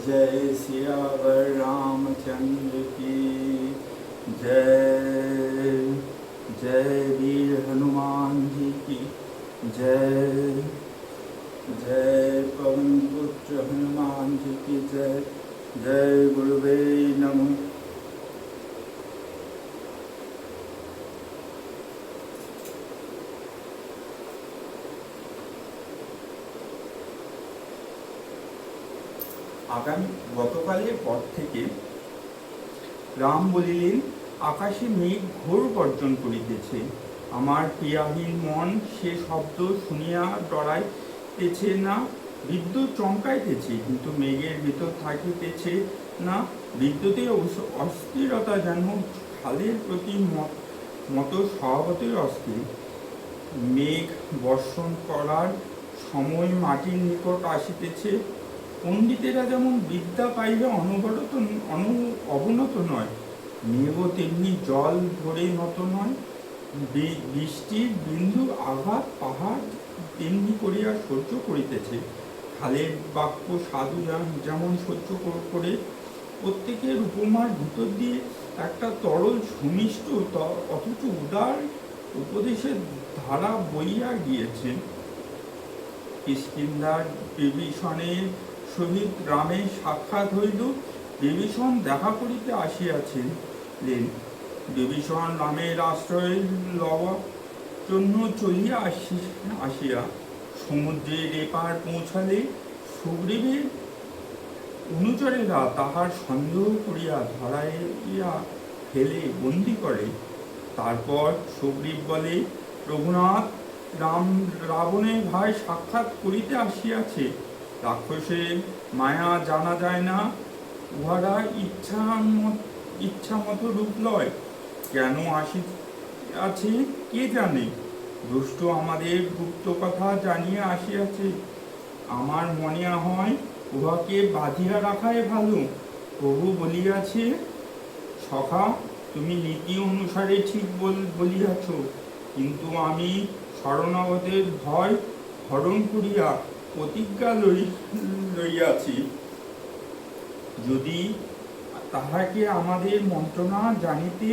जय सियावर रामचंद्र की जय। जय वीर हनुमान जी की जय। जय पवन पुत्र हनुमान जी की जय। जय गुरुवे नमः। আগামী গতকালের পর থেকে রাম বলিলেন, আকাশে মেঘ ঘোর গর্জন করিতেছে। আমার প্রিয়াহীন মন সে শব্দ শুনিয়া ডরাইতেছে না, বিদ্যুৎ চমকাইতেছে, কিন্তু মেঘের ভিতর থাকিতেছে না। বিদ্যুতের অস্থিরতা যেন খালের প্রতি মতো স্বভাবতই অস্থির। মেঘ বর্ষণ করার সময় মাটির নিকট আসিতেছে। পণ্ডিতেরা যেমন বিদ্যা পাইলে অবনত নয়, মেঘও তেমনি জল ভরে নত নয়। বৃষ্টির বিন্দু আঘাত পাহাড় তেমনি করিয়া সহ্য করিতেছে। খালের বাক্য সাধু যেমন সহ্য করে। প্রত্যেকের উপমার ভিতর দিয়ে একটা তরল সুমিষ্ট অথচ উদার উপদেশের ধারা বইয়া গিয়েছে। কিষ্কিন্ধার বিভীষণের সহিত রামের সাক্ষাৎ হইল। বিভীষণ দেখা করিতে আসিয়াছিলেন। বিভীষণ রামের আশ্রয় লওয়ার জন্য চলিয়া আসিয়া সমুদ্রের এপার পৌঁছালে সুগ্রীবের অনুচরেরা তাহার সন্দেহ করিয়া ধরাইয়া ফেলে বন্দী করে। তারপর সুগ্রীব বলে, রঘুনাথ, রাবণের ভাই সাক্ষাৎ করিতে আসিয়াছে। রাক্ষসের মায়া জানা যায় না, উহারা ইচ্ছা মতো রূপ লয়। কেন আসিয়াছে কে জানে? দুষ্ট আমাদের গুপ্ত কথা জানিয়ে আসিয়াছে। আমার মনে হয় উহাকে বাঁধিয়া রাখাই ভালো। প্রভু বলিয়াছে, সখা, তুমি নীতি অনুসারে ঠিক বলিয়াছ, কিন্তু আমি শরণাগতের ভয় হরণ করিয়া প্রতিজ্ঞা লইয়াছি। যদি তাহাকে আমাদের মন্ত্রণা জানিতে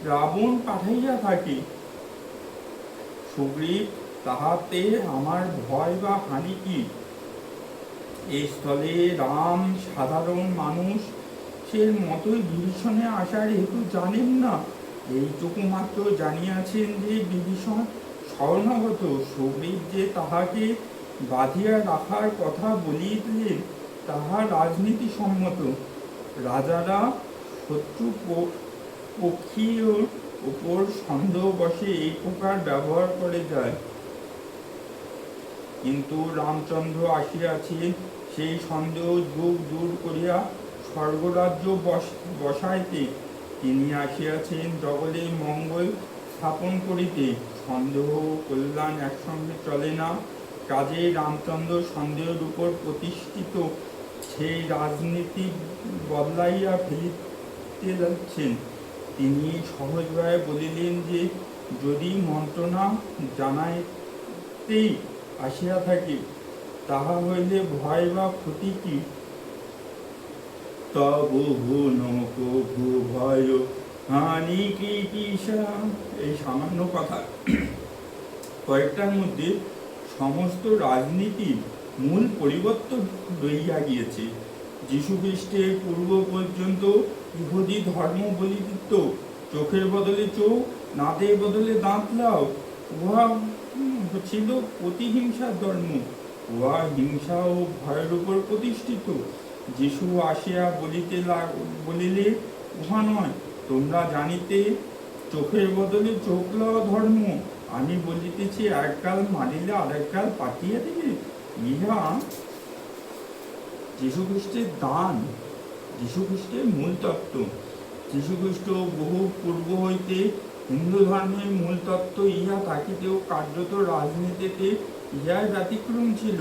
রাবণ পাঠাইয়া থাকে, সুগ্রীব, তাহাতে আমার ভয় বা হানি কি? এই স্থলে রাম সাধারণ মানুষের মতোই বিভীষণে আসার হেতু জানেন না। এইটুকু মাত্র জানিয়াছেন যে বিভীষণ শরণাগত। সুগ্রীব যে তাহাকে বাঁধিয়া রাখার কথা বলিলেন, তাহা রাজনীতি সম্মত। রাজারা শত্রু পক্ষীর উপর সন্দেহ বসে এই প্রকার ব্যবহার করে যায়। কিন্তু রামচন্দ্র আসিয়াছে সেই সন্দেহ যুগ দূর করিয়া স্বর্গরাজ্য বসাইতে। তিনি আসিয়াছেন জগতে মঙ্গল স্থাপন করিতে। সন্দেহ ও কল্যাণ একসঙ্গে চলে না। কাজে রামচন্দ্র সন্দেহের উপর প্রতিষ্ঠিত সেই রাজনীতি বদলাইয়া ফেলিতে যাচ্ছেন। তিনি সহজভাবে বলিলেন যে, যদি মন্ত্রণা জানাইতেই আসিয়া থাকে, তাহা হইলে ভয় বা ক্ষতি কি? তব কভু ভয় হানি কি কিসা। এই সামান্য কথা কয়েকটার মধ্যে সমস্ত রাজনীতির মূল পরিবর্তন লইয়া গিয়েছে। যীশু খ্রিস্টের পূর্ব পর্যন্ত ইহুদি ধর্ম বলিত, চোখের বদলে চোখ, দাঁতের বদলে দাঁত লাও। উহা ছিল প্রতিহিংসার ধর্ম। উহা হিংসা ও ভয়ের উপর প্রতিষ্ঠিত। যীশু আসিয়া বলিলে, উহা নয়, তোমরা জানিতে চোখের বদলে চোখ লওয়া ধর্ম। আমি বলিতেছি, এক গাল মারিলে আরেক গাল পাঠিয়ে দিবে। ইহা যীশুখ্রিস্টের দান, যীশুখ্রিস্টের মূল তত্ত্ব। যীশুখ্রিস্ট বহু পূর্ব হইতে হিন্দু ধর্মের মূল তত্ত্ব ইহা থাকিতেও কার্যত রাজনীতিতে ইহার ব্যতিক্রম ছিল।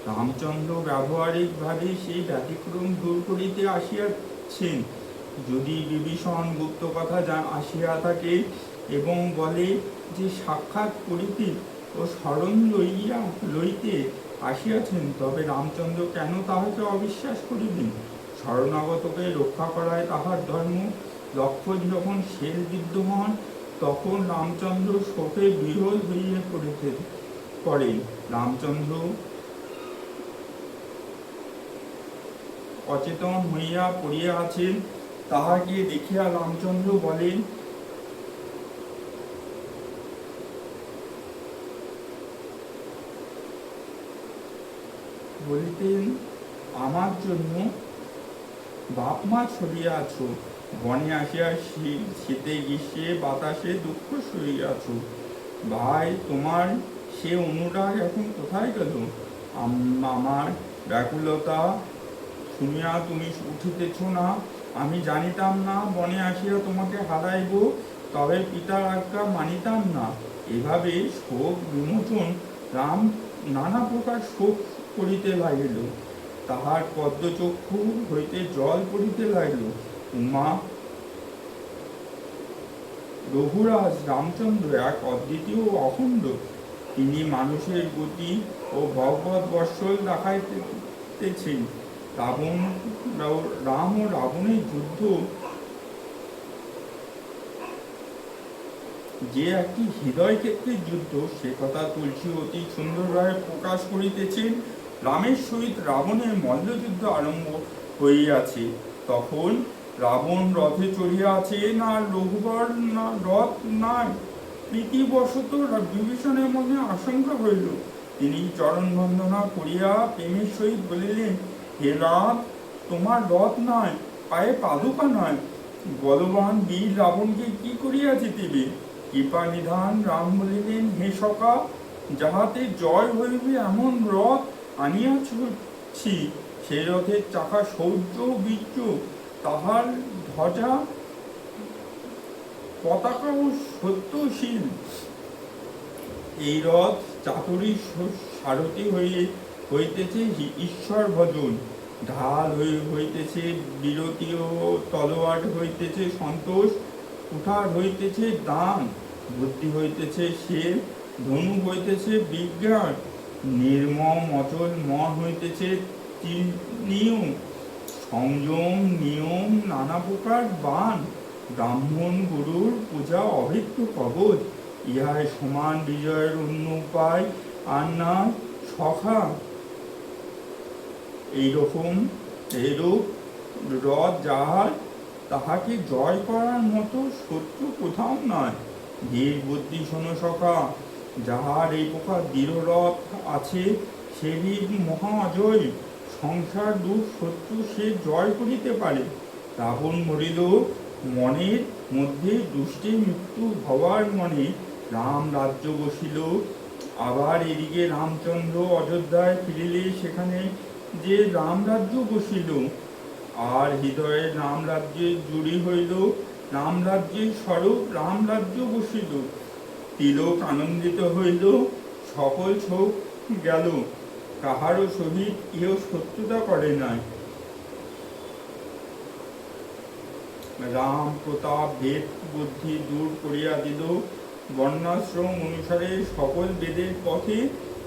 রামচন্দ্র ব্যবহারিকভাবে সেই ব্যতিক্রম দূর করিতে আসিয়াছেন। যদি বিভীষণ গুপ্ত কথা আসিয়া থাকে এবং বলে যে সাক্ষাৎ করিতে ও শরণ লইতে আসিয়াছেন, তবে রামচন্দ্র কেন তাহাকে অবিশ্বাস করিবেন? শরণাগতকে রক্ষা করায় তাহার ধর্ম। লক্ষণ যখন শেষ বিদ্যমান, তখন রামচন্দ্র শোকে বিহ্বল হইয়া পড়েন। রামচন্দ্র অচেতন হইয়া পড়িয়া আছেন। তাহাকে দেখিয়া রামচন্দ্র বলিতেন, আমার জন্য বাপ মা ছড়িয়াছ, বনে আসিয়া শীতে গ্রীষ্মে বাতাসে দুঃখ সরিয়াছ। ভাই, তোমার সে অনুরাগ এখন কোথায় গেল? আমার ব্যাকুলতা শুনিয়া তুমি উঠিতেছ না। আমি জানিতাম না বনে আসিয়া তোমাকে হারাইব, তবে পিতার আজ্ঞা মানিতাম না। এভাবে শোক বিমোচন রাম নানা প্রকার শোক করিতে লাগিল। তাহার পদ্মচক্ষু হইতে জল পড়িতে লাগিল। উমা, রঘুরাজ রামচন্দ্র এক অদ্বিতীয় অখণ্ড। তিনি মানুষের গতি ও ভগবৎ বৎসল দেখাইতেছেন। রাম ও রাবণের যুদ্ধ যে একটি হৃদয় ক্ষেত্রের যুদ্ধ, সে কথা তুলসী অতি সুন্দরভাবে প্রকাশ করিতেছেন। রামের সহিত রাবণের মল্লযুদ্ধ আরম্ভ হইয়াছে। তখন রাবণ রথে চড়িয়াছেন, আর রঘুবর রথ নাই। প্রীতিবশত বিভীষণের মনে আশঙ্কা হইল। তিনি চরণ বন্দনা করিয়া প্রেমের সহিত বলিলেন, হে রাম, তোমার রথ নয়, পায়ে পাদুকা নয়, বলবান বীর রাবণকে কি করিয়া জিতিবে? কৃপা নিধান। রাম বলিলেন, হে সখা, যাহাতে জয় হইবে এমন রথ আনিয়াছি। সেই রথের চাকা শৌর্য বীর্য, তাহার ধ্বজা পতাকা ও সত্যশীল। এই রথ চাতুরী সারথি হইতেছে ঈশ্বর ভজন, ঢাল হইতেছে বিরতি ও তলোয়ার হইতেছে সন্তোষ, কুঠার হইতেছে দান, বুদ্ধি হইতেছে শের, ধনু হইতেছে বিজ্ঞান, নির্মম অচল মন হইতেছে নিয়ম, সংযম নিয়ম নানা প্রকার বান, ব্রাহ্মণ গুরুর পূজা অভেদ্য কবচ। ইহায় সমান বিজয়ের অন্য উপায় আর না সখা। এইরূপ রথ যাহার, তাহাকে জয় করার মতো শত্রু কোথাও নয়। ধীর বুদ্ধি শোনো সখা, যাহার এই প্রকার দৃঢ় রথ আছে, সেই মহা অজয়। সংসার দুঃখ শত্রু সে জয় করিতে পারে। রাবণ মরিল, মনের মধ্যে দুষ্টের মৃত্যু হওয়ার মনে রাম রাজ্য বসিল। আবার এদিকে রামচন্দ্র অযোধ্যায় ফিরিলে সেখানে যে রাম রাজ্য বসিল, আর হৃদয়ে রাম রাজ্যে জুড়ি হইল। রাম রাজ্যের স্বরূপ রাম রাজ্য বসিল। তিলক আনন্দিত হইল, সকল শোক গেল। কাহারও সহিত কেহ শত্রুতা করে নাই। রাম প্রতাপ ভেদ বুদ্ধি দূর করিয়া দিল। বর্ণাশ্রম অনুসারে সকল বেদের পথে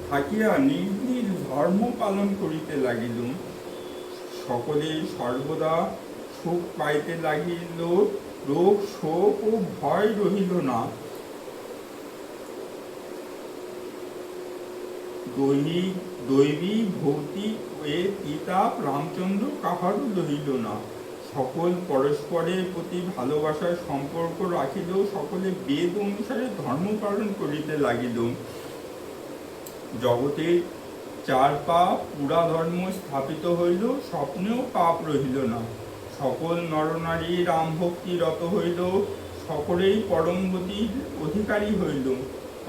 থাকিয়া নিজ ধর্ম পালন করিতে লাগিল। সকলে সর্বদা সুখ পাইতে লাগিল, রোগ শোক ও ভয় রহিল না। দৈবী ভৌতিক এ তিতাপ রামচন্দ্র কাহারও রহিল না। সকল পরস্পরের প্রতি ভালোবাসার সম্পর্ক রাখিল, সকলে বেদ অনুসারে ধর্ম পালন করিতে লাগিল। জগতের চার পাপ পুরা ধর্ম স্থাপিত হইল, স্বপ্নেও পাপ রহিল না। সকল নরনারী রাম ভক্তি রত হইল, সকলেই পরম গতির অধিকারী হইল।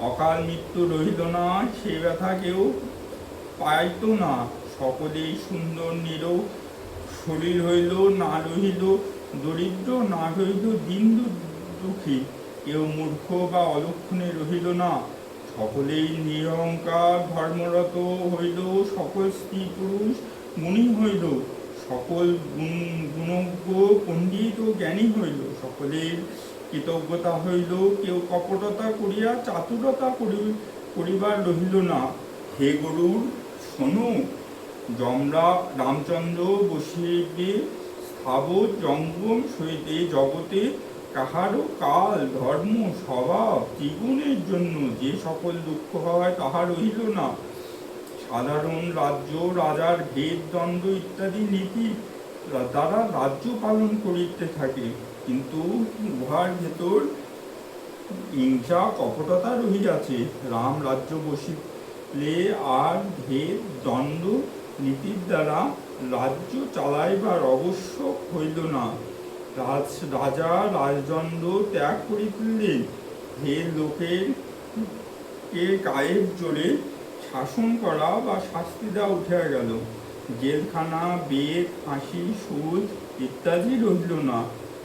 অকাল মৃত্যু রহিল না, সে ব্যথা কেউ পাইত না। সকলেই সুন্দর নিরোগ শরীর হইল, না রহিল দরিদ্র, না রহিল দীন দুঃখী, কেউ মূর্খ বা অলক্ষণে রহিল না। সকলেই নিরহংকার ধর্মরত হইল, সকল স্ত্রী পুরুষ মুনি হইল, সকল গুণজ্ঞ পণ্ডিত ও জ্ঞানী হইল। সকলের কৃতজ্ঞতা হইল, কেউ কপটতা করিয়া চাতুরতা করিবার রহিল না। হে গরুর শোনো, যমরা রামচন্দ্র বসিবে স্থাবর জঙ্গম সহিতে জগতে কাহারও কাল ধর্ম স্বভাব ত্রিগুণের জন্য যে সকল দুঃখ হয় তাহা রহিল না। সাধারণ রাজ্য রাজার ভেদ দণ্ড ইত্যাদি নীতি তারা রাজ্য পালন করিতে থাকে, কিন্তু উহার ভেতর হিংসা কপটতা রহিয়াছে। রাম রাজ্য বসিলে আর ভেদ দণ্ড নীতির দ্বারা রাজ্য চালাইবার আবশ্যক হইল না। রাজা রাজদণ্ড ত্যাগ করিলেন, ভেদ লোকের গায়ের জোরে শাসন করা বা শাস্তি দেওয়া উঠিয়া গেল। জেলখানা, বেদ, ফাঁসি, সুদ ইত্যাদি রহিল না।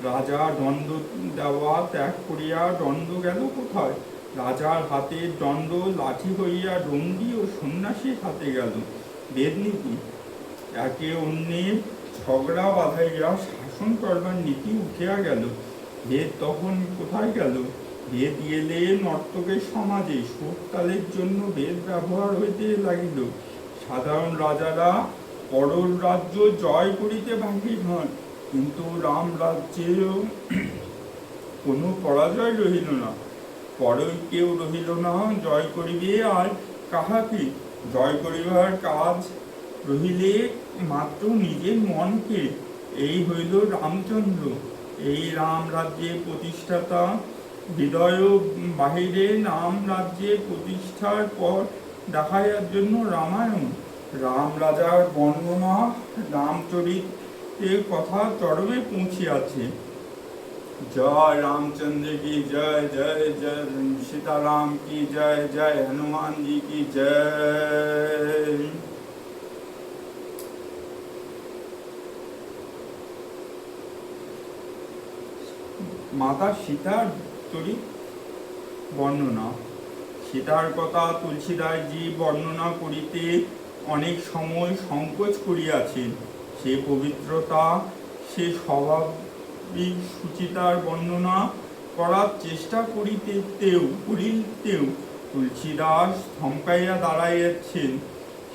রাজা দণ্ড দেওয়া ত্যাগ করিয়া দণ্ড গেল কোথায়? রাজার হাতের দণ্ড লাঠি হইয়া দণ্ডী ও সন্ন্যাসীর হাতে গেল। বেদনীতি একে অন্যের ঝগড়া বাঁধাইয়া শাসন করবার নীতি উঠিয়া গেল। ভেদ তখন কোথায় গেল? ভেদ গেলে নর্তকের সমাজে সুর তালের জন্য ভেদ ব্যবহার হইতে লাগিল। সাধারণ রাজারা পরর রাজ্য জয় করিতে বাহির হন, কিন্তু রাম রাজ্যেও কোনো পরাজয় রহিল না। পরই কেউ রহিল না জয় করিবে, আর কাহাকে জয় করিবার কাজ রহিলে মাত্র নিজের মনকে। এই হইল রামচন্দ্র, এই রাম রাজ্যের প্রতিষ্ঠাতা। হৃদয় বাহিরে রাম রাজ্যের প্রতিষ্ঠার পর দেখাইয়ার জন্য রামায়ণ। রাম রাজার বর্ণনা রামচরিতের কথা চরমে পৌঁছিয়াছে। जय रामचंद्र की जय, जय जय सीताराम की जय, जय हनुमान जी की जय। মাতা সীতার চরিত বর্ণনা। সীতার কথা তুলসীদাসজি বর্ণনা করিতে অনেক সময় সংকোচ করিয়াছেন। সে পবিত্রতা, সে স্বভাব সুচিতার বর্ণনা করার চেষ্টা করিতেও তুলসীদাস থমকাইয়া দাঁড়াইয়াছেন।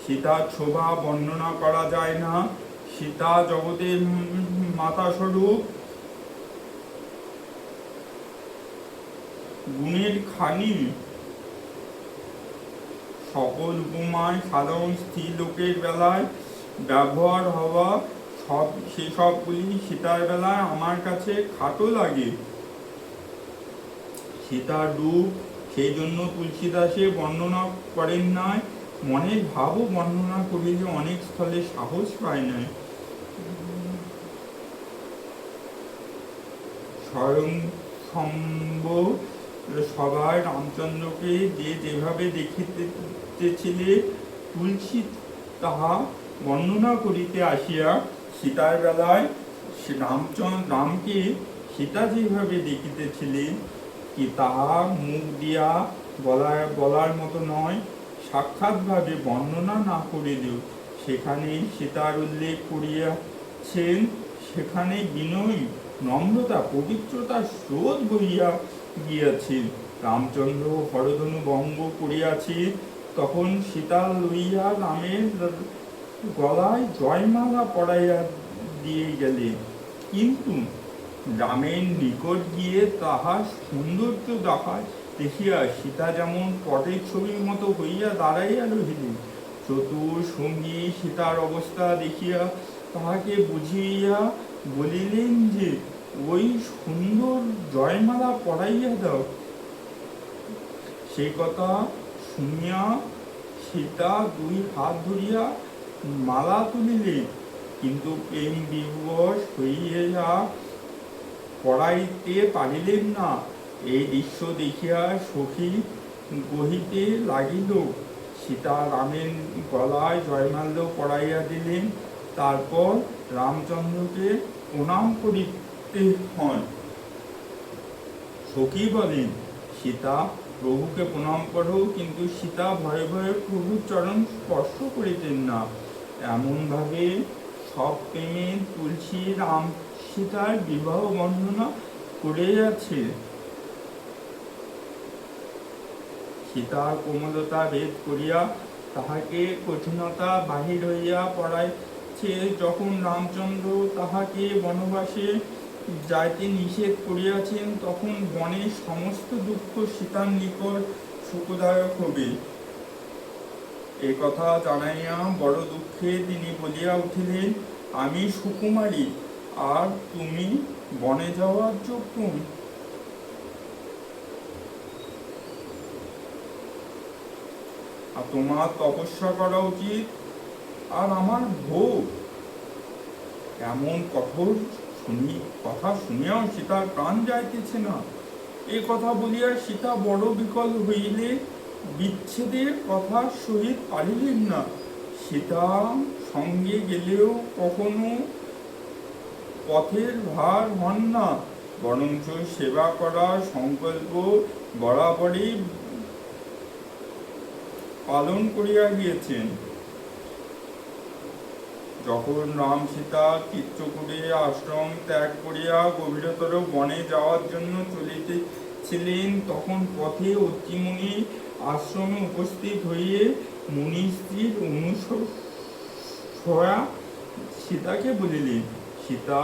সীতার শোভা বর্ণনা করা যায় না। সীতা জগতের মাতা স্বরূপ, গুণের খানি। সকল উপমায় সাধারণ স্ত্রী লোকের বেলায় ব্যবহার হওয়া সেসবগুলি সীতার বেলায় আমার কাছে খাটো লাগে। সীতার রূপ সেই জন্য তুলসীদাসে বর্ণনা করেন নাই, মনের ভাবও বর্ণনা করিলে অনেক স্থলে সাহস পায় নাই। স্বয়ং সভায় রামচন্দ্রকে যেভাবে দেখিতেছিলে, তুলসী তাহা বর্ণনা করিতে আসিয়া সীতার বেলায় রামকে সীতা যেভাবে দেখিতেছিলেন কি তাহা মুখ দিয়া বলার মতো নয়। সাক্ষাৎভাবে বর্ণনা না করিলেও সেখানে সীতার উল্লেখ করিয়াছেন। সেখানে বিনয়, নম্রতা, পবিত্রতার স্রোত বহিয়া গিয়াছে। রামচন্দ্র হরধনু ভঙ্গ করিয়াছে, তখন সীতা লইয়া রামের গলায় জয়মালা পরাইয়া দিয়ে গেলেন। কিন্তু রামের নিকট গিয়ে তাহার সৌন্দর্য দেখিয়া সীতা যেমন পটের ছবির মতো হইয়া দাঁড়াইয়া রহিলেন। চতুর সঙ্গী সীতার অবস্থা দেখিয়া তাহাকে বুঝিয়া বলিলেন যে ওই সুন্দর জয়মালা পরাইয়া দাও। সেই কথা শুনিয়া সীতা দুই হাত ধরিয়া মালা তুলিলেন, কিন্তু প্রেম বিবশ হইয়া পড়াইতে পারিলেন না। এই দৃশ্য দেখিয়া সখী কহিতে লাগিল, সীতা রামের গলায় জয়মাল্য পড়াইয়া দিলেন। তারপর রামচন্দ্রকে প্রণাম করিতে হন। সখী বলেন, সীতা প্রভুকে প্রণাম করো, কিন্তু সীতা ভয়ে ভয়ে প্রভুর চরণ স্পর্শ করিতেন না। এমনভাবে সব প্রেমে তুলসী রাম সীতার বিবাহ বর্ণনা করে আছে। সীতার কোমলতা ভেদ করিয়া তাহাকে কঠিনতা বাহির হইয়া পড়াইছে। যখন রামচন্দ্র তাহাকে বনবাসে যাইতে নিষেধ করিয়াছেন, তখন বনের সমস্ত দুঃখ সীতার নিকট সুখদায়ক হবে। এ কথা জানাইয়া বড় দুঃখে তিনি বলিয়া উঠিলেন, আমি সুকুমারী, আর তুমি বনে যাওয়ার যোগ্য? আর তোমার তপস্যা করা উচিত, আর আমার ভোগ। এমন কঠোর কথা শুনিয়াও সীতার প্রাণ যাইতেছে না। এ কথা বলিয়া সীতা বড় বিকল হইলে বিচ্ছেদের কথা সহিত পারিলেন না। সীতা সঙ্গে গেলেও কখনো পথের ভার হন না, বরঞ্চ সেবা করার সংকল্প বরাবরই পালন করিয়া গিয়েছেন। যখন রাম সীতা চিত্রকূটে আশ্রম ত্যাগ করিয়া গভীরতর বনে যাওয়ার জন্য চলিতেছিলেন, তখন পথে অত্রিমুনি আশ্রমে উপস্থিত হইয়ে মুনি স্ত্রীর অনুসয়া সীতাকে বলিলেন, সীতা,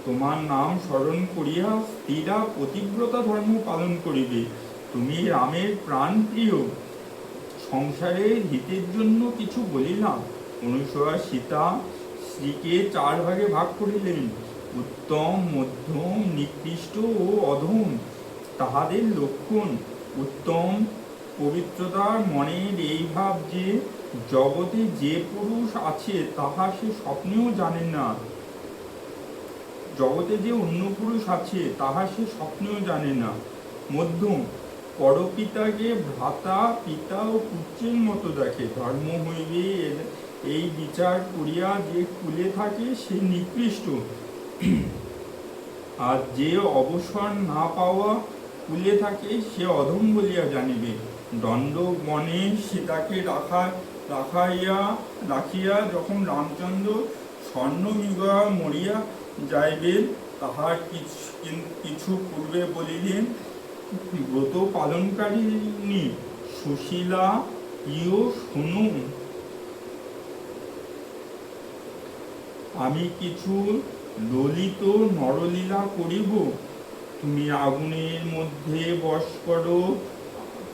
তোমার নাম স্মরণ করিয়া স্ত্রীরা পতিব্রতা ধর্ম পালন করিবে। তুমি রামের প্রাণ প্রিয়, সংসারের হিতের জন্য কিছু বলিলাম। অনুসয়া সীতা স্ত্রীকে 4 ভাগে ভাগ করিলেন। উত্তম, মধ্যম, নিকৃষ্ট ও অধম তাহাদের লক্ষণ। উত্তম পবিত্রতার মনের এই ভাব যে জগতে যে পুরুষ আছে তাহা সে স্বপ্নেও জানে না। জগতে যে অন্য পুরুষ আছে তাহা সে স্বপ্নেও জানে না। মধ্যম, পরপিতাকে ভ্রাতা, পিতা ও পুত্রের মতো দেখে। ধর্ম হইবে এই বিচার করিয়া যে কুলে থাকে সে নিকৃষ্ট, আর যে অবসর না পাওয়া কুলে থাকে সে অধম বলিয়া জানিবে। দণ্ড বনে সীতাকে রাখিয়া যখন রামচন্দ্র স্বর্ণমৃগা মরিয়া যাইবেন, তাহার কিছু পূর্বে বলিলেন, ব্রত পালনকারিণী সুশীলা, প্রিয় শোনো, আমি কিছু ললিত নরলীলা করিব। তুমি আগুনের মধ্যে বস করো,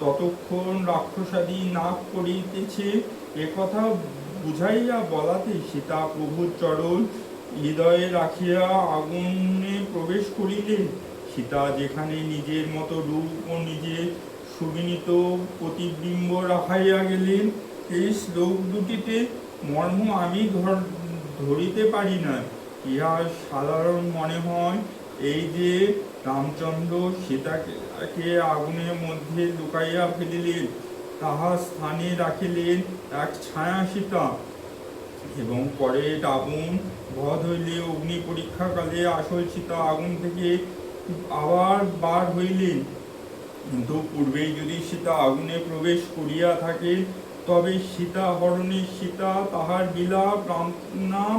ততক্ষণ রাক্ষসাদি নাক করিতেছে। একথা বুঝাইয়া বলাতে সীতা প্রভুর চরণ হৃদয়ে রাখিয়া আগুনে প্রবেশ করিলেন। সীতা যেখানে নিজের মতো রূপ ও নিজের সুবিনীত প্রতিবিম্ব রাখাইয়া গেলেন, এই শ্লোক দুটিতে মর্ম আমি ধরিতে পারি না। ইহা সাধারণ মনে হয় এই যে রামচন্দ্র সীতাকে আগুনের মধ্যে লুকাইয়া ফেলিলেন, তাহার স্থানে রাখিলেন এক ছায়া সীতা, এবং পরে রাবণ বধ হইলে অগ্নি পরীক্ষাকালে আসল সীতা আগুন থেকে আবার বার হইলেন। কিন্তু পূর্বেই যদি সীতা আগুনে প্রবেশ করিয়া থাকে, তবে সীতা হরণের সীতা তাহার বিলাপ রামনাম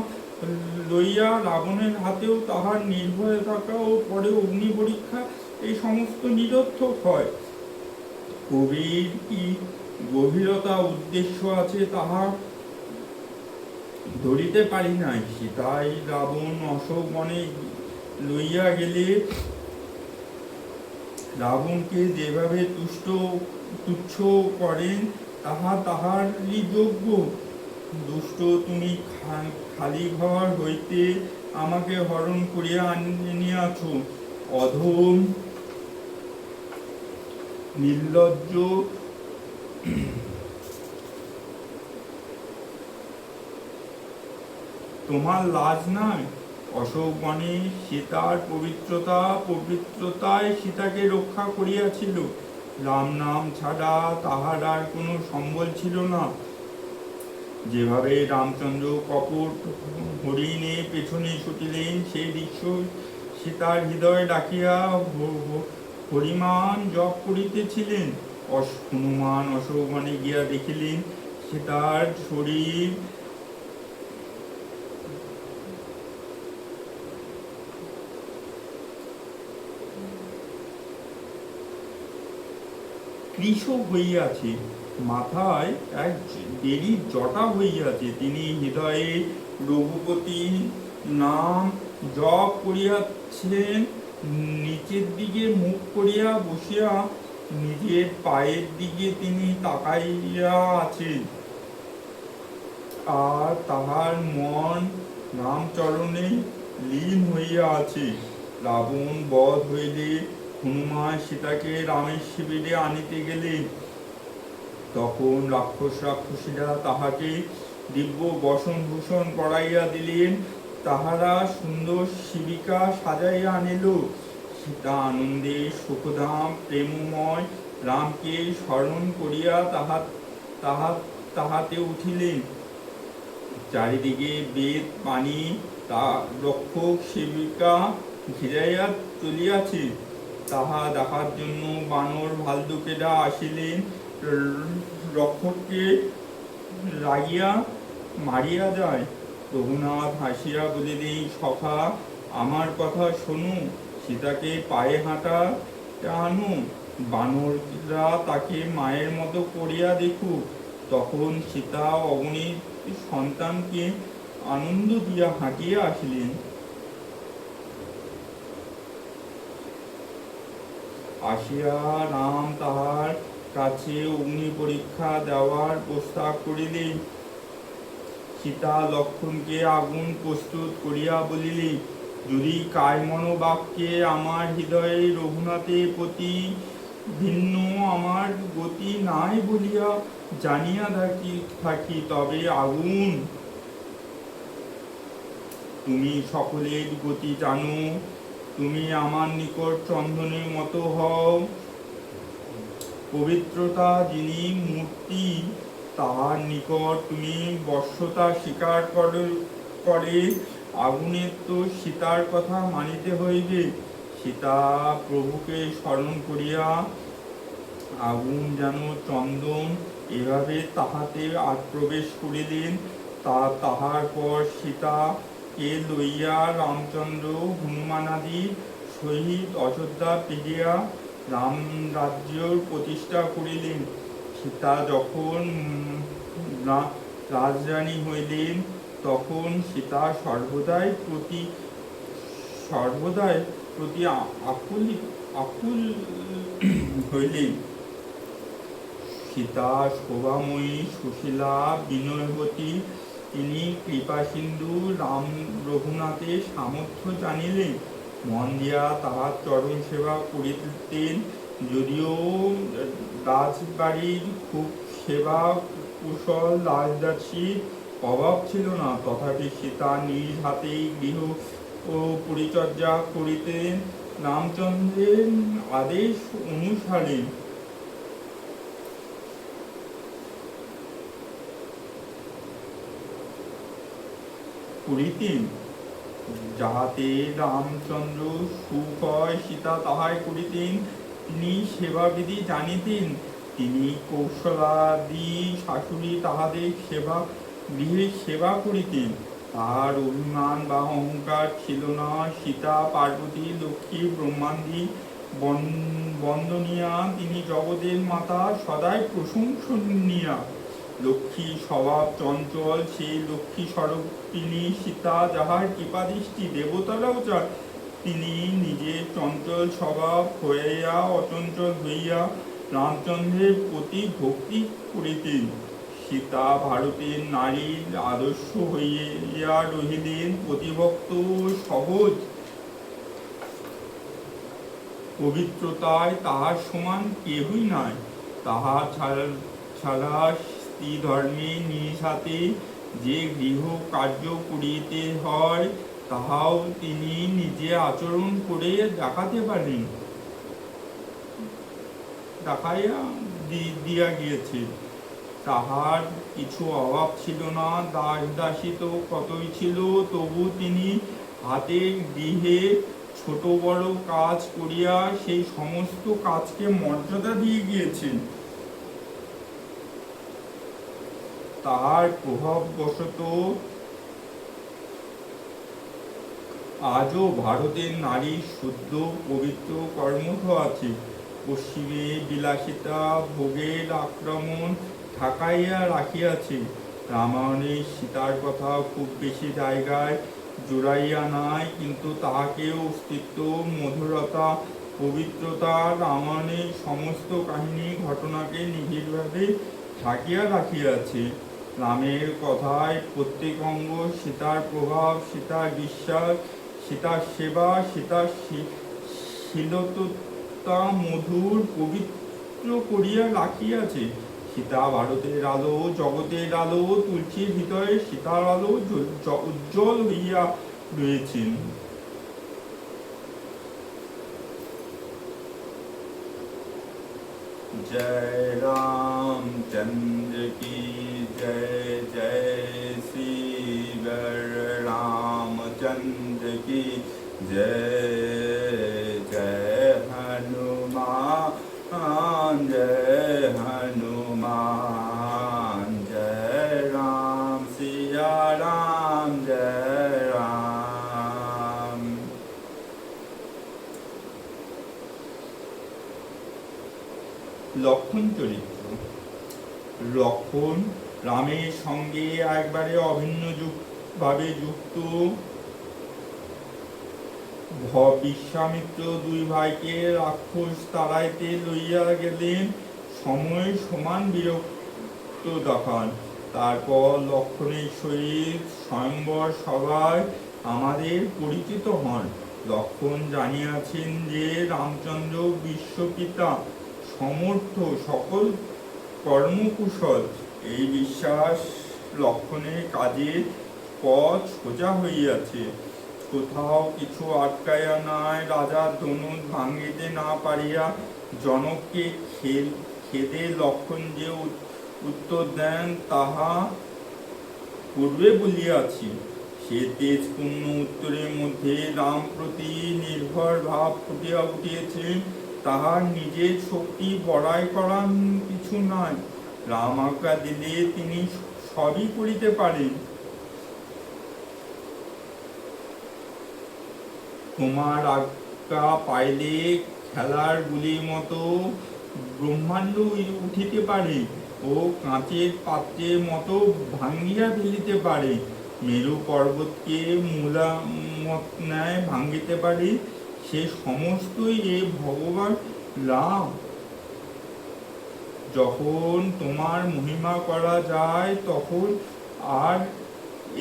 লইয়া রাবণের হাতেও তাহার নির্ভয়ে থাকা ও পরে অগ্নি পরীক্ষা, এই সমস্ত নিরর্থক হয়। কবির কি গভীরতা উদ্দেশ্য আছে তাহা ধরিতে পারি নাই। সীতাই রাবণ অশোক বনে লইয়া গেলে রাবণকে যেভাবে তুচ্ছ করেন তাহা তাহারই যোগ্য। দুষ্ট, তুমি খালি ঘর হইতে আমাকে হরণ করিয়া আনিয়াছ। অধম, নির্লজ্জ, তোমার লাজ নাই? অশোক বনে সীতার পবিত্রতায় সীতাকে রক্ষা করিয়াছিল। রাম নাম ছাড়া তাহার আর কোনো সম্বল ছিল না। যেভাবে রামচন্দ্র কপট হরিণে পেছনে ছুটিলেন, সেই দৃশ্য সীতার হৃদয়ে ডাকিয়া হরিমান জপ করিতেছিলেন। হনুমান অশোক বনে গিয়া দেখিলেন সীতার শরীর কৃশ হইয়াছে, মাথায় এক দেরির জটা হইয়াছে। তিনি হৃদয়ে রঘুপতি নাম জপ করিয়াছেন। নিচের দিকে মুখ করিয়া বসিয়া নিজের পায়ের দিকে তিনি তাকাইয়া আছেন, আর তাহার মন রামচরণে লীন হইয়া আছে। রাবণ বধ হইলে হনুমান সীতাকে রামের শিবিরে আনিতে গেলেন। তখন রাক্ষসীরা তাহাকে দিব্য বসনভূষণ পরাইয়া দিলেন। তাহারা সুন্দর শিবিকা সাজাইয়া আনিল। সীতা আনন্দে সুখধাম প্রেমময় রামকে স্মরণ করিয়া তাহাতে উঠিলেন। চারিদিকে বেদ পানি রক্ষক সেবিকা ঘিরাইয়া চলিয়াছে। তাহা দেখার জন্য বানর ভাল্লুকেরা আসিলেন। রক্ষককে রাগিয়া মারিয়া যায়। রঘুনাথ হাসিয়া বলিলেন, সখা, আমার কথা শোনো, সীতাকে পায়ে হাঁটা আনো, বানররা তাকে মায়ের মতো করিয়া দেখুক। তখন সীতা অগণিত সন্তানকে আনন্দ দিয়া হাঁটিয়া আসিলেন। আসিয়া রাম তাহার কাছে অগ্নি পরীক্ষা দেওয়ার প্রস্তাব করিলেন। সীতা লক্ষ্মণকে আগুন প্রস্তুত করিয়া বলিলেন, যদি কায়মনো বাক্যে আমার হৃদয়ে রঘুনাথের প্রতি ভিন্ন আমার গতি নাই বলিয়া জানিয়া থাকি, তবে আগুন তুমি সকলের গতি জানো। তুমি আমার নিকট চন্দনের মতো হও। পবিত্রতা যিনি মূর্তি, তাহার নিকট তুমি বশ্যতা স্বীকার করে। আগুনের তো সীতার কথা মানিতে হইবে। সীতা প্রভুকে স্মরণ করিয়া আগুন যেন চন্দন এভাবে তাহাতে প্রবেশ করিলেন। তাহার পর সীতাকে লইয়া রামচন্দ্র হনুমানাদি সহিত অযোধ্যা ফিরিয়া রামরাজ্য প্রতিষ্ঠা করিলেন। সীতা যখন রাজরানী হইলেন, তখন সীতা সর্বদাই প্রতি আকুল হইলেন। সীতা শোভাময়ী, সুশীলা, বিনয়বতী। তিনি কৃপাসিন্ধু রঘুনাথের সামর্থ্য জানিলেন। মন দিয়া তাহার চরণ সেবা করিতেন। যদিও রাজবাড়ির খুব সেবা কুশল রাজদাসীর অভাব ছিল না, তথাপি সীতা নিজ হাতেই গৃহ ও পরিচর্যা করিতেন রামচন্দ্রের আদেশ অনুসারে। যাহাতে রামচন্দ্র সুখ হয়, সীতা তাহাই করিতেন। তিনি সেবাবিধি জানিতেন। তিনি কৌশলাদি শাশুড়ি তাহাদের গৃহে সেবা করিতেন। তাহার অভিমান বা অহংকার ছিল না। সীতা, পার্বতী, লক্ষ্মী, ব্রহ্মাদি বন্দনিয়া। তিনি জগতের মাতা, সদাই প্রশংসনীয়া। লক্ষ্মী স্বভাব চঞ্চল, সেই লক্ষ্মী স্বরূপিণী সীতা, যাহার কৃপাদৃষ্টি দেবতারাও চায়। তিনি নিজে চঞ্চল স্বভাব হইয়া অচঞ্চল হইয়া রামচন্দ্রের প্রতি ভক্তি করিতেন। সীতা ভারতের নারীর আদর্শ হইয়া রহিলেন, প্রতিভক্ত, সহজ, পবিত্রতায় তাহার সমান কেহই নাই। তাহার ছাড়া স্ত্রী ধর্মে নিজ হাতে যে গৃহ কার্য করিতে হয়, তাহাও তিনি নিজে আচরণ করে দেখাতে পারেন, দেখাইয়া দিয়া গিয়েছে। তাহার কিছু অভাব ছিল না। দাস দাসী তো কতই ছিল, তবু তিনি হাতের গৃহে ছোট বড় কাজ করিয়া সেই সমস্ত কাজকে মর্যাদা দিয়ে গিয়েছেন। তাহার প্রভাববশত আজও ভারতের নারী শুদ্ধ, পবিত্র, কর্মঠ আছে। পশ্চিমে বিলাসিতা ভোগের আক্রমণ ঠাকাইয়া রাখিয়াছে। রামায়ণে সীতার কথা খুব বেশি জায়গায় জোড়াইয়া নাই, কিন্তু তাহাকে অস্তিত্ব, মধুরতা, পবিত্রতা রামায়ণের সমস্ত কাহিনী ঘটনাকে নিবিড়ভাবে ঢাকিয়া রাখিয়াছে। রামের কথায় প্রত্যেক অঙ্গ সীতার প্রভাব, সীতার বিশ্বাস, সীতার সেবা, সীতার শীলতা মধুর পবিত্র করিয়া রাখিয়াছে। সীতা ভারতের আলো, জগতের আলো, তুলসীর হৃদয়ে সীতার আলো উজ্জ্বল হইয়া রয়েছেন। जय रामचंद्र की जय, जय श्री रामचंद्र की जय, जय हनुमान, जय हनुमान, जय राम सिया राम, जय राम। লক্ষণ চরিত্র। লক্ষণ রামের সঙ্গে একবারে অভিন্ন ভাবে যুক্ত। বিশ্বামিত্র দুই ভাইকে রাক্ষস তাড়াইতে লইয়া গেলেন, সময় সমান বিরক্ত দেখান। তারপর লক্ষণের সহিত স্বয়ংবর সভায় আমাদের পরিচিত হন। লক্ষণ জানিয়াছেন যে রামচন্দ্র বিশ্বপিতা, সমর্থ, সকল কর্মকুশল। এই বিশ্বাস লক্ষণের কাজের পথ সোজা হইয়াছে। কোথাও কিছু আটকাইয়া নাই। রাজা ধনুক ভাঙিতে না পারিয়া জনককে খেদে লক্ষণ যে উত্তর দেন তাহা পূর্বে বলিয়াছি। সে তেজপূর্ণ উত্তরের মধ্যে রাম প্রতি নির্ভর ভাব ফুটিয়া উঠিয়েছে। তাহার নিজের শক্তি বড়াই করার কিছু নাই। রাম আজ্ঞা দিলে তিনি সবই করিতে পারেন। তোমার আজ্ঞা পাইলে খেলার গুলির মতো ব্রহ্মাণ্ড উঠিতে পারে ও কাঁচের পাত্রের মতো ভাঙ্গিয়া ফেলিতে পারে। মেরু পর্বতকে মূলামত ন্যায় ভাঙ্গিতে পারে। সে সমস্তই এ ভগবান রাম। যখন তোমার মহিমা করা যায় তখন আর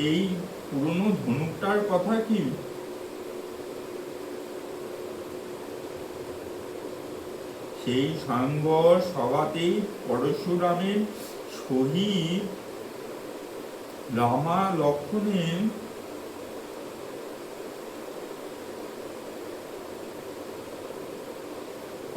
এই পুরনো ধনুকটার কথা কি? সেই স্বয়ংবর সভাতেই পরশুরামের সহিত রামা লক্ষণের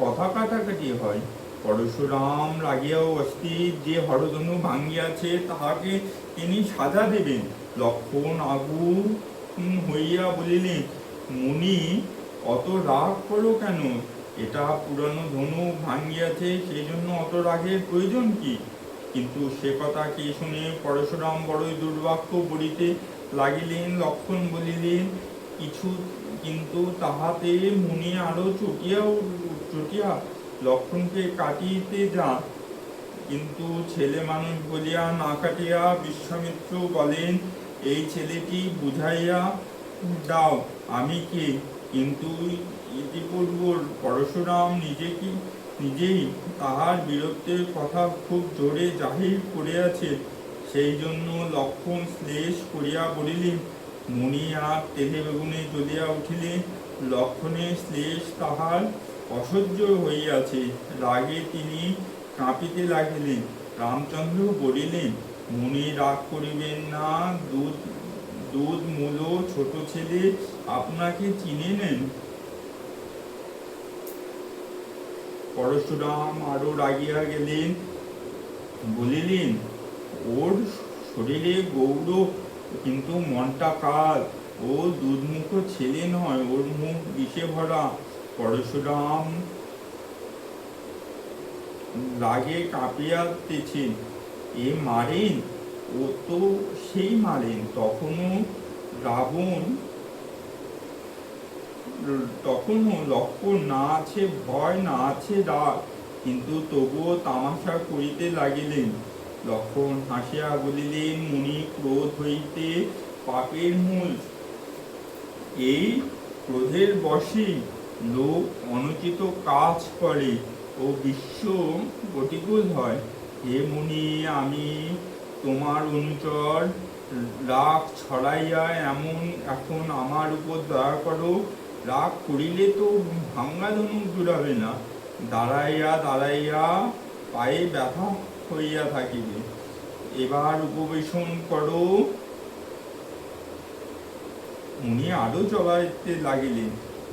কথা কাটাকাটি হয়। পরশুরাম রাগিয়া অস্থির যে হরধনু ভাঙ্গিয়াছে তাহাকে তিনি সাজা দেবেন। লক্ষণ আগুন হইয়া বলিলেন, মুনি অত রাগ করো কেন? এটা পুরানো ধনু ভাঙ্গিয়াছে, সেই জন্য অত রাগের প্রয়োজন কি? কিন্তু সে কথা কে শুনে পরশুরাম বড়ই দুর্বাক্য বলিতে লাগিলেন। লক্ষণ বলিলেন কিছু, কিন্তু তাহাতে মুনি আরো চটিয়া লক্ষণকে কাটিতে যান। কিন্তু ছেলে মানুষ বলিয়া না কাটিয়া বিশ্বামিত্র বলেন, এই ছেলেটি বুঝাইয়া দাও আমি কে। কিন্তু ইতিপূর্ব পরশুরাম নিজেই তাহার বীরত্বের কথা খুব জোরে জাহির করিয়াছে। সেই জন্য লক্ষণ শ্লেষ করিয়া বলিলেন, মুনি আর তেলে বেগুনে জ্বলিয়া উঠিলে লক্ষণের শ্লেষ তাহার অসহ্য হইয়াছে। রাগে তিনি কাঁপিতে লাগিলেন। রামচন্দ্র বলিলেন, মুনি রাগ করিবেন না। দুধ মূলো ছোট ছেলে আপনাকে চিনে নেন। পরশুরাম আরো রাগিয়া গেলেন, বলিলেন, ওর শরীরে গৌরব, কিন্তু মনটা কাল। ও দুধমুখ ছেলে নয়, ওর মুখ বিষে ভরা। পরশুরাম রাগে কাঁপিয়াতেছেন। এ মারেন? ও তো সেই মারেন। তখনও রাবণ তখনও লক্ষ্য না আছে ভয়, না আছে রাগ, কিন্তু তবুও তামাশা করিতে লাগিলেন। লক্ষ্মণ হাসিয়া বলিলেন, মুনি, ক্রোধ হইতে পাপের মূল। এই ক্রোধের বশে লোক অনুচিত কাজ করে ও বিশ্ব প্রতিকূল হয়। হে মুনি, আমি তোমার অনুচর, রাগ ছড়াইয়া এখন আমার উপর দয়া করো। রাগ করিলে তো ভাঙ্গা ধনুক জুড়াবে না, দাঁড়াইয়া দাঁড়াইয়া পায়ে ব্যথা হইয়া থাকিবে। এবার উপবেশন করো। মুনি আরো চলাইতে লাগিলেন।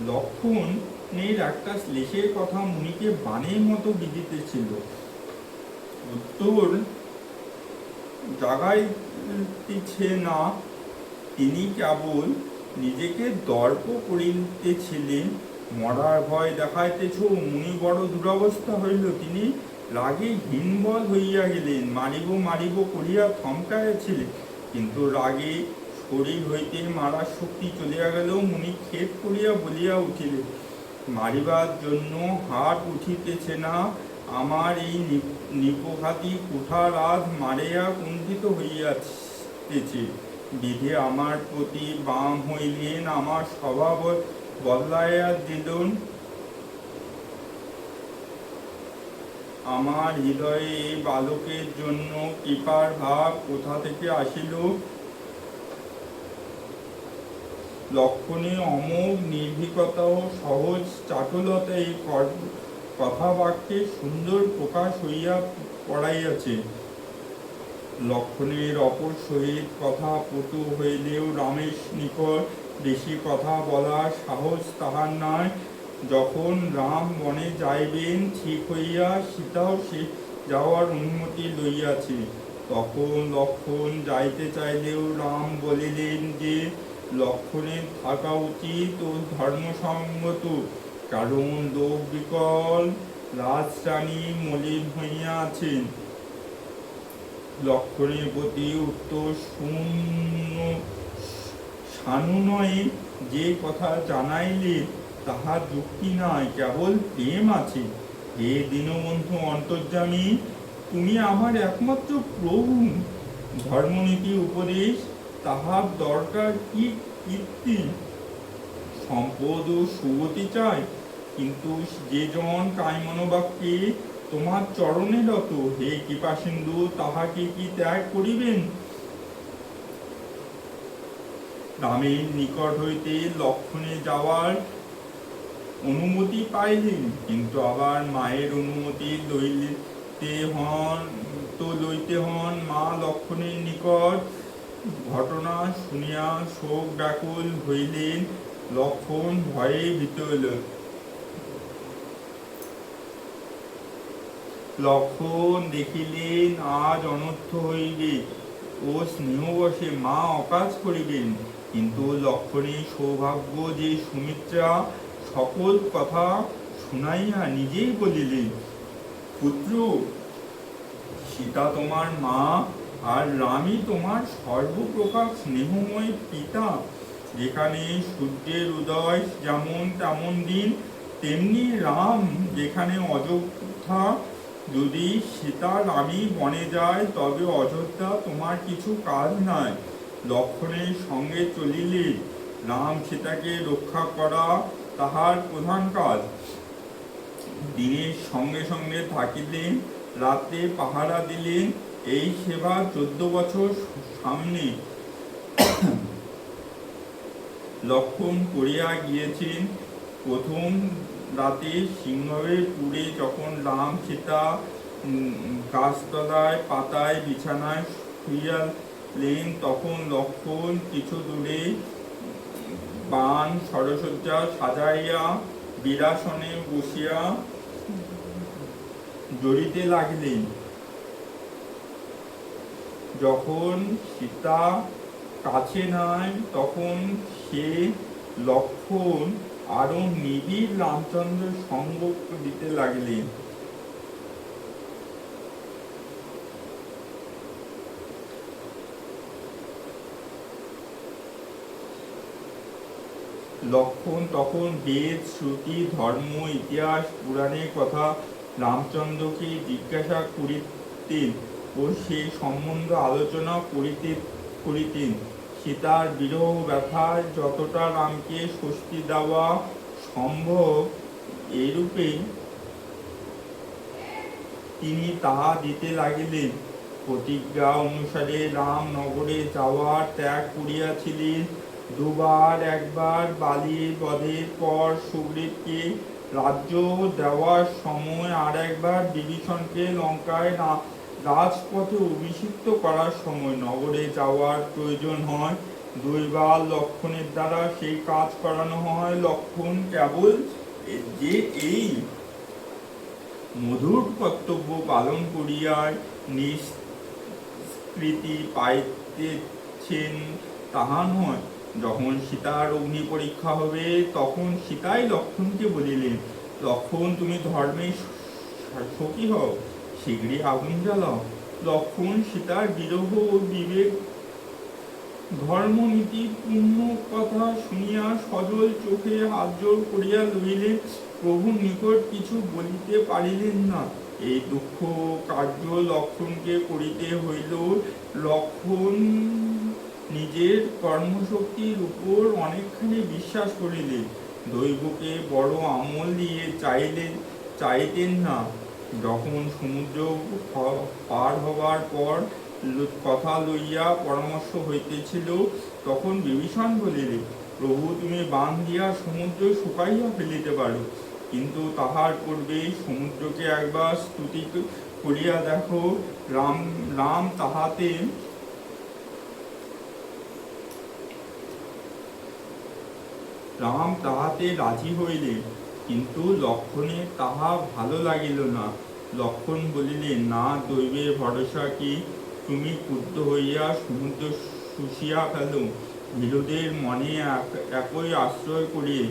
লক্ষ্মণের একটা শ্লেষের কথা মুনিকে বাণের মতো বিদিতেছিল। উত্তর জাগাইতেছে না, তিনি কেবল নিজেকে দর্প করিতেছিলেন। মরার ভয় দেখাইতেছ। মুনি বড় দুরবস্থা হইল। তিনি রাগে হীনবল হইয়া গেলেন। মারিব মারিব করিয়া থমকাইয়াছিলেন, কিন্তু রাগে শরীর হইতে মারার শক্তি চলিয়া গেল। মুনি খেদ করিয়া বলিয়া উঠিলেন, মারিবার জন্য হাত উঠিতেছে না। আমার এই নিপঘাতী কুঠার আজ মারিয়া কুণ্ঠিত হইয়াছে। বিধে আমার প্রতি বাম হইলেন, আমার স্বভাব বদলাইয়া দিলেন। আমার হৃদয়ে এই বালকের জন্য কৃপার ভাব কোথা থেকে আসিল? লক্ষণে অমোঘ নির্ভীকতা ও সহজ চাটুলতা এই কথাবাক্যে সুন্দর প্রকাশ হইয়া পড়াইয়াছে। লক্ষণের অপর সহিত কথা পটু হইলেও রামের নিকট বেশি কথা বলার সাহস তাহার নাই। যখন রাম বনে যাইবেন ঠিক হইয়া সীতাও সে যাওয়ার অনুমতি লইয়াছে, তখন লক্ষণ যাইতে চাইলেও রাম বলিলেন যে লক্ষণের থাকা উচিত ও ধর্মসঙ্গত, কারণ লোক বিকল রাজরানী মলিন হইয়া আছেন। লক্ষণের প্রতি উত্তর সানুনয়ে যে কথা জানাইলে তাহার যুক্তি নাই, কেবল প্রেম আছে। হে দীনবন্ধু অন্তর্যামী, তুমি আমার একমাত্র প্রভু। ধর্মনীতি উপদেশ তাহার দরকার কি কীর্তি, সম্পদ ও সুগতি চায়, কিন্তু যে জন কায়মনোবাক্যে তোমার চরণে রত, হে কৃপাসিন্ধু, তাহাকে কি ত্যাগ করিবেন? রামের নিকট হইতে লক্ষণে যাওয়ার অনুমতি পাইলেন, কিন্তু আবার মায়ের অনুমতি লইতে হন। মা লক্ষণের নিকট ঘটনা শুনিয়া শোক ব্যাকুল হইলেন। লক্ষণ ভয়ে ভীত হইল। লক্ষণ দেখিলেন আজ অনর্থ হইবে ও স্নেহবশে মা অকাজ করিবেন। কিন্তু লক্ষণের সৌভাগ্য যে সুমিত্রা সকল কথা শুনাইয়া নিজেই বলিলেন, পুত্র, সীতা তোমার মা আর রামই তোমার সর্বপ্রকার স্নেহময় পিতা। যেখানে সূর্যের উদয় যেমন তেমন দিন, তেমনি রাম যেখানে অযোধ্যা। যদি সীতা রামই বনে যায়, তবে অযোধ্যা তোমার কিছু কাজ নাই। লক্ষণের সঙ্গে চলিলে রাম সীতাকে রক্ষা করা তাহার প্রধান কাজ। দিনের সঙ্গে সঙ্গে থাকিলেন, রাতে পাহারা দিলেন। এই সেবা 14 বছর সামনে লক্ষণ করিয়া গিয়েছেন। প্রথম রাতে সিংহের পুরে যখন রাম সীতা গাছতলায় পাতায় বিছানায় শুইয়ালেন, তখন লক্ষণ কিছু দূরে বাণ সরসজ্জা সাজাইয়া বীরাসনে বসিয়া জড়িতে লাগিলেন। যখন সীতা কাছে নাই, তখন সে লক্ষণ আরো নিবিড় রামচন্দ্রের সঙ্গ দিতে লাগিলেন। লক্ষণ তখন বেদ, শ্রুতি, ধর্ম, ইতিহাস, পুরাণের কথা রামচন্দ্রকে জিজ্ঞাসা করিতেন ও সেই সম্বন্ধ আলোচনা করিতেন। সীতার বিরহ ব্যথায় যতটা রামকে স্বস্তি দেওয়া সম্ভব এরূপে তিনি তাহা দিতে লাগিলেন। প্রতিজ্ঞা অনুসারে রাম নগরে যাওয়ার ত্যাগ করিয়াছিলেন। দুবার একবার বালির বধের পর সুগ্রীবকে রাজ্য দেওয়ার সময়, আর একবার বিভীষণকে লঙ্কায় রাজপথে অভিষিক্ত করার সময় নগরে যাওয়ার প্রয়োজন হয়। দুইবার লক্ষণের দ্বারা সেই কাজ করানো হয়। লক্ষণ কেবল যে এই মধুর কর্তব্য পালন করিয়া নিষ্কৃতি পাইতেছেন তাহা নয়। যখন সীতার অগ্নি পরীক্ষা হবে, তখন সীতাই লক্ষণকে বলিলেন, লক্ষণ, তুমি ধর্মের সখী হও, শীঘ্রই আগুন জ্বালাও। লক্ষণ সীতার বিরহ ও বিবেক ধর্মনীতি পূর্ণ কথা শুনিয়া সজল চোখে হাত জোড় করিয়া লইলেন। প্রভুর নিকট কিছু বলিতে পারিলেন না। এই দুঃখ কার্য লক্ষণকে করিতে হইল। লক্ষণ নিজের কর্মশক্তির উপর অনেকখানি বিশ্বাস করিলেন। দৈবকে বড় আমল দিয়ে চাইতেন না। যখন সমুদ্র পার হবার পর কথা লইয়া পরামর্শ হইতেছিল, তখন বিভীষণ বলিলেন, প্রভু, তুমি বান দিয়া সমুদ্র শুকাইয়া ফেলিতে পারো, কিন্তু তাহার পূর্বেই সমুদ্রকে একবার স্তুতি করিয়া দেখো। রাম তাহাতে রাজি হইলেন, কিন্তু লক্ষণের তাহা ভালো লাগিল না। লক্ষণ বলিলেন, না, দৈবের ভরসা কি? তুমি ক্রুদ্ধ হইয়া সমুদ্র শুষিয়া ফেল। বিরোধের মনে একই আশ্রয় করিয়ে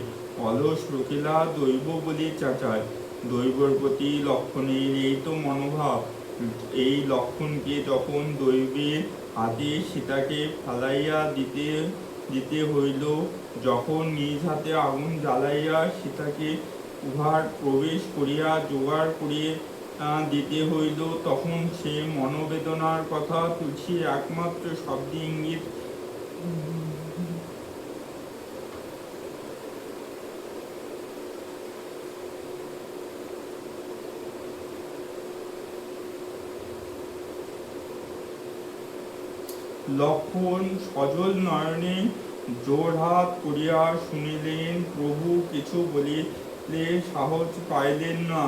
অলস লোকেরা দৈব বলি চাচায়। দৈবর প্রতি লক্ষণের এই তো মনোভাব। এই লক্ষণকে যখন দৈবের হাতে সীতাকে ফেলাইয়া দিতে হইল, যখন নিজ হাতে আগুন জ্বালাইয়া সীতাকে উহার প্রবেশ করিয়া জোগাড় করিয়ে দিতে হইল, তখন সে মনোবেদনার কথা তুলসী একমাত্র শব্দে ইঙ্গিত লক্ষণ সজল নয়নে জোড়হাত করিয়া শুনিলেন। প্রভু কিছু বলিলে সাহস পাইলেন না,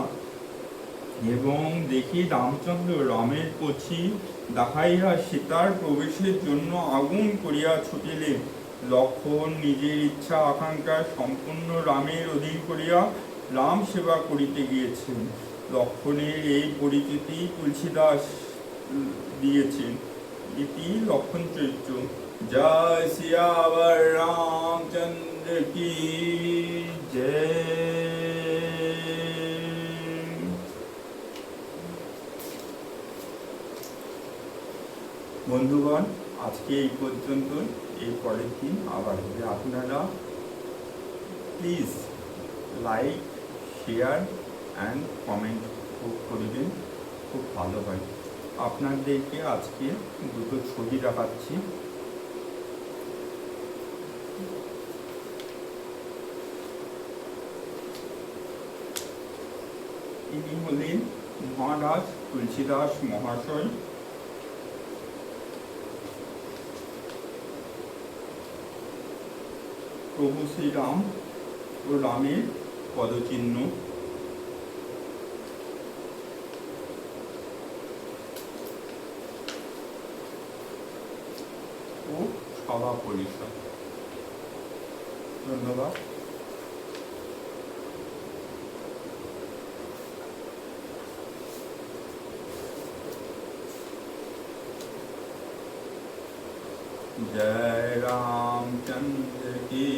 এবং দেখি রামচন্দ্র রামের কচি দেখাইয়া সীতার প্রবেশের জন্য আগুন করিয়া ছুটিলেন। লক্ষণ নিজের ইচ্ছা আকাঙ্ক্ষা সম্পূর্ণ রামের অধীন করিয়া রাম সেবা করিতে গিয়েছেন। লক্ষণের এই পরিচিতি তুলসীদাস দিয়েছেন। ইতি লক্ষণ চরিত্র। জয় সিয়াवर রামচন্দ্র কি জয়। বন্ধুগণ, আজকে এই পর্যন্ত। এই পরের দিন আবার হবে। আপনারা please like, share and comment করবেন, খুব ভালো হয়। আপনাদেরকে আজকে দুটো ছবি দেখাচ্ছি। ইনি হলেন মহারাজ তুলসীদাস মহাশয়। প্রভু শ্রীরাম ও রামের পদচিহ্ন। ও সভা পরিষদ। ধন্যবাদ। जय रामचंद्र की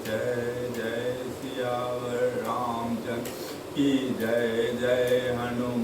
जय, जय सियावर रामचंद्र की जय, जय हनुमान।